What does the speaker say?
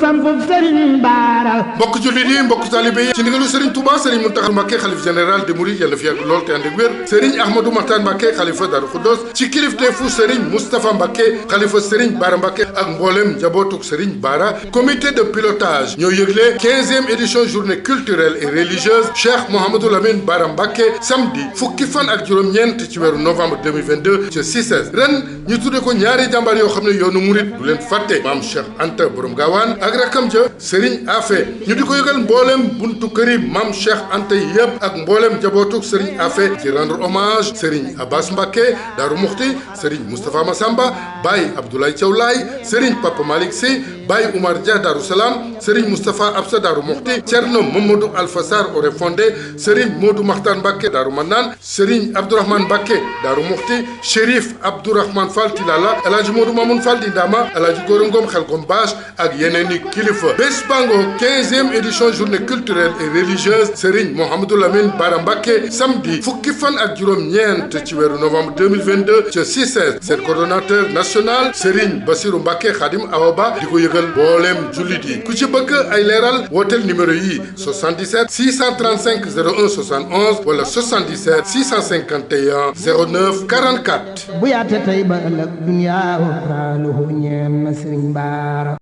sampub Serigne Bara. mbokk jullit yi mbokk talibé yi ci ndigalu Serigne Touba Serigne Mountakha Mbacké xalif général des Mourides yàlla fi yàgg lool te ànd ak wér Serigne Ahmadou Makhtar Mbacké xalifa Darou Khoudoss ci kilifteefu Serigne Moustapha Mbacké xalifa Serigne Bara Mbacké ak mboolem njabootuk Serigne Bara comité de pilotage ñoo yëgle 15e édition journée culturelle et religieuse Cheikh Mouhamadou Lamine Bara Mbacké samedi fukki fan ak juróom-ñeent ci weeru novembre 2022 ci CICES ren ñu tudde ko ñaari jàmbaar yoo xam ne yoonu murit du leen fàtte maam Cheikh Anta borom gaawaan ak rakam ja Serigne Afé ñu di ko yëgal mboolem buntu këri maam Cheikh Anta yëpp ak mboolem jabootuk Serigne Afé ci rendre hommage Serigne Abbas Mbacké Darou Mouhty Serigne Moustapha Massamba Baye Abdoulaye Thiaw Laye Serigne Papa Malick Sy Baye Oumar Dia Darou Salam Serigne Moustapha Absa Darou Mouhty Thierno Mamadou Alpha Sarr aurait fondé Serigne Modou Makhtar Mbacké Darou Manane Serigne Abdourahmane Mbacké Darou Mouhty Chérif Abdourahmane Fall Tilala El Hadji Modou Mamoun Fall di Ndama El Hadji Gora Ngom Xelkom Bache ak yeneen i kilifa bés bango 15e édition journée culturelle et religieuse Serigne Mouhamadou Lamine Bara Mbacké samedi fukki fan ak juróom-ñeent ci weeru novembre 2022 ca CICES seen coordonnateur national Serigne Bassirou Mbacké Khadim Awa Ba di ko yëgal mboolem jullit yi ku ci bëgg ay leeral wooteel numéro yi 77 635 01 71 wala 77 651 09 44. bu yaate tey ba ëllëg dunya wa xaaluhu ñeen na Serigne Bara.